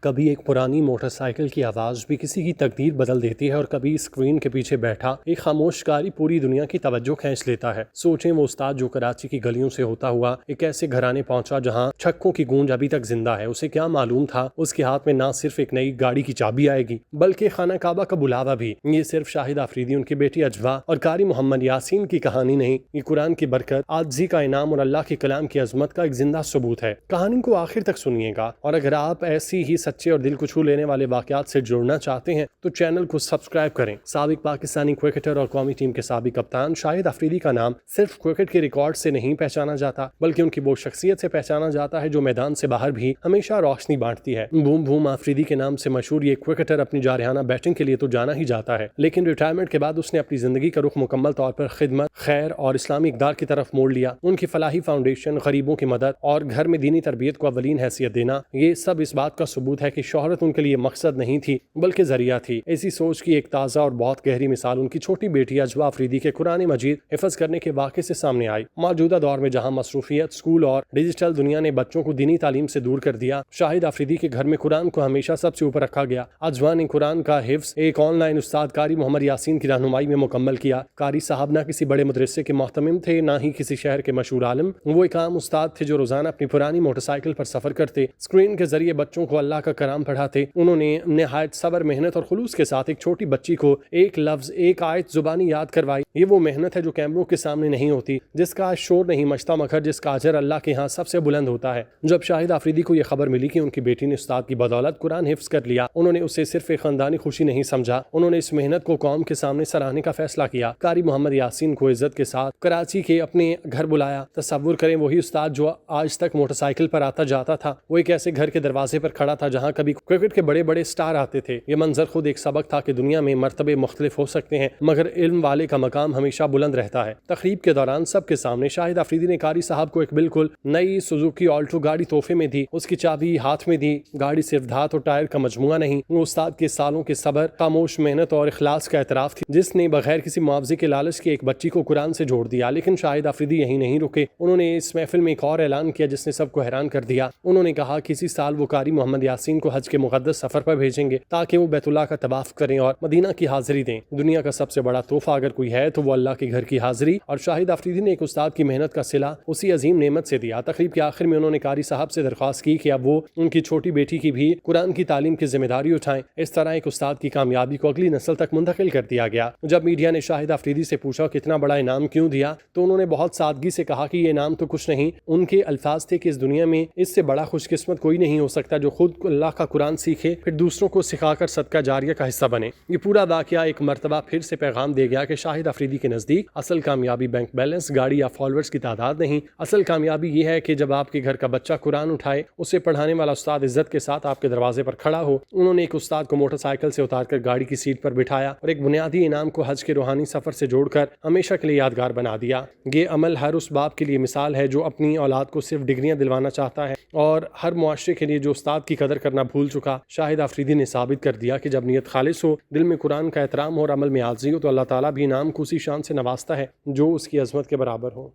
کبھی ایک پرانی موٹر سائیکل کی آواز بھی کسی کی تقدیر بدل دیتی ہے اور کبھی اسکرین کے پیچھے بیٹھا ایک خاموش کاری پوری دنیا کی توجہ کھینچ لیتا ہے۔ سوچیں وہ استاد جو کراچی کی گلیوں سے ہوتا ہوا ایک ایسے گھرانے پہنچا جہاں چھکوں کی گونج ابھی تک زندہ ہے۔ اسے کیا معلوم تھا اس کے ہاتھ میں نہ صرف ایک نئی گاڑی کی چابی آئے گی بلکہ خانہ کعبہ کا بلاوا بھی۔ یہ صرف شاہد آفریدی، ان کی بیٹی اجوا اور قاری محمد یاسین کی کہانی نہیں، یہ قرآن کی برکت، عاجزی کا انعام اور اللہ کے کلام کی عظمت کا ایک زندہ ثبوت ہے۔ کہانی کو آخر تک سنیے گا، اور اگر آپ ایسی ہی سچے اور دل کو چھو لینے والے واقعات سے جڑنا چاہتے ہیں تو چینل کو سبسکرائب کریں۔ سابق پاکستانی کرکٹر اور قومی ٹیم کے سابق کپتان شاہد آفریدی کا نام صرف کرکٹ کے ریکارڈ سے نہیں پہچانا جاتا بلکہ ان کی وہ شخصیت سے پہچانا جاتا ہے جو میدان سے باہر بھی ہمیشہ روشنی بانٹتی ہے۔ بوم بوم آفریدی کے نام سے مشہور یہ کرکٹر اپنی جارحانہ بیٹنگ کے لیے تو جانا ہی جاتا ہے، لیکن ریٹائرمنٹ کے بعد اس نے اپنی زندگی کا رخ مکمل طور پر خدمت، خیر اور اسلامی اقدار کی طرف موڑ لیا۔ ان کی فلاحی فاؤنڈیشن، غریبوں کی مدد اور گھر میں دینی تربیت کو اولین حیثیت دینا، یہ سب اس بات کا ثبوت ہے کہ شہرت ان کے لیے مقصد نہیں تھی بلکہ ذریعہ تھی۔ ایسی سوچ کی ایک تازہ اور بہت گہری مثال ان کی چھوٹی بیٹی اجوا آفریدی کے قرآن مجید حفظ کرنے کے واقعے سے سامنے آئی۔ موجودہ دور میں جہاں مصروفیت، اسکول اور ڈیجیٹل دنیا نے بچوں کو دینی تعلیم سے دور کر دیا، شاہد آفریدی کے گھر میں قرآن کو ہمیشہ سب سے اوپر رکھا گیا۔ اجوا نے قرآن کا حفظ ایک آن لائن استاد قاری محمد یاسین کی رہنمائی میں مکمل کیا۔ قاری صاحب نہ کسی بڑے مدرسے کے محتمم تھے، نہ ہی کسی شہر کے مشہور عالم، وہ ایک عام استاد تھے جو روزانہ اپنی پرانی موٹر سائیکل پر سفر کرتے، اسکرین کے ذریعے بچوں کو اللہ کا کلام پڑھاتے۔ انہوں نے نہایت صبر، محنت اور خلوص کے ساتھ ایک چھوٹی بچی کو ایک لفظ، ایک آیت زبانی یاد کروائی۔ یہ وہ محنت ہے جو کیمروں کے سامنے نہیں ہوتی، جس کا شور نہیں مچتا مگر جس کا اجر اللہ کے ہاں سب سے بلند ہوتا ہے۔ جب شاہد آفریدی کو یہ خبر ملی کہ ان کی بیٹی نے استاد کی بدولت قرآن حفظ کر لیا، انہوں نے اسے صرف ایک خاندانی خوشی نہیں سمجھا، انہوں نے اس محنت کو قوم کے سامنے سراہنے کا فیصلہ کیا۔ قاری محمد یاسین کو عزت کے ساتھ کراچی کے اپنے گھر بلایا۔ تصور کریں وہی استاد جو آج تک موٹر سائیکل پر آتا جاتا تھا، وہ ایک ایسے گھر کے دروازے پر کھڑا تھا جہاں کبھی کرکٹ کے بڑے بڑے سٹار آتے تھے۔ یہ منظر خود ایک سبق تھا کہ دنیا میں مرتبے مختلف ہو سکتے ہیں مگر علم والے کا مقام ہمیشہ بلند رہتا ہے۔ تقریب کے دوران سب کے سامنے شاہد آفریدی نے قاری صاحب کو ایک بالکل نئی سوزوکی آلٹو گاڑی تحفے میں دی، اس کی چابی ہاتھ میں دی۔ گاڑی صرف دھات اور ٹائر کا مجموعہ نہیں، وہ استاد کے سالوں کے صبر، خاموش محنت اور اخلاص کا اعتراف تھی جس نے بغیر کسی معاوضے کے لالچ کے ایک بچی کو قرآن سے جوڑ دیا۔ لیکن شاہد آفریدی یہیں نہیں رکے، انہوں نے اس محفل میں ایک اور اعلان کیا جس نے سب کو حیران کر دیا۔ انہوں نے کہا کہ اسی سال وہ قاری محمد یاسین کو حج کے مقدس سفر پر بھیجیں گے تاکہ وہ بیت اللہ کا طواف کریں اور مدینہ کی حاضری دیں۔ دنیا کا سب سے بڑا تحفہ اگر کوئی ہے تو وہ اللہ کے گھر کی حاضری، اور شاہد آفریدی نے ایک استاد کی محنت کا صلہ اسی عظیم نعمت سے دیا۔ تقریب کے آخر میں انہوں نے قاری صاحب سے درخواست کی کہ اب وہ ان کی چھوٹی بیٹی کی بھی قرآن کی تعلیم کی ذمہ داری اٹھائیں۔ اس طرح ایک استاد کی کامیابی کو اگلی نسل تک منتقل کر دیا گیا۔ جب میڈیا نے شاہد آفریدی سے پوچھا کہ اتنا بڑا انعام کیوں دیا تو انہوں نے بہت سادگی سے کہا کہ یہ انعام تو کچھ نہیں، ان کے الفاظ تھے کہ اس دنیا میں اس سے بڑا خوش قسمت کوئی نہیں ہو سکتا جو خود اللہ کا قرآن سیکھے پھر دوسروں کو سکھا کر صدقہ جاریہ کا حصہ بنے۔ یہ پورا واقعہ ایک مرتبہ پھر سے پیغام دے گیا کہ شاہد آفریدی کے نزدیک اصل کامیابی بینک بیلنس، گاڑی یا فالوورز کی تعداد نہیں، اصل کامیابی یہ ہے کہ جب آپ کے گھر کا بچہ قرآن اٹھائے، اسے پڑھانے والا استاد عزت کے ساتھ آپ کے دروازے پر کھڑا ہو۔ انہوں نے ایک استاد کو موٹر سائیکل سے اتار کر گاڑی کی سیٹ پر بٹھایا اور ایک بنیادی انعام کو حج کے روحانی سفر سے جوڑ کر ہمیشہ کے لیے یادگار بنا دیا۔ یہ عمل ہر اس باپ کے لیے مثال ہے جو اپنی اولاد کو صرف ڈگریاں دلوانا چاہتا ہے، اور ہر معاشرے کے لیے جو استاد کی قدر کرنا بھول چکا۔ شاہد آفریدی نے ثابت کر دیا کہ جب نیت خالص ہو، دل میں قرآن کا احترام ہو اور عمل میں عاجزی ہو تو اللہ تعالیٰ بھی انعام کو اسی شان سے نوازتا ہے جو اس کی عظمت کے برابر ہو۔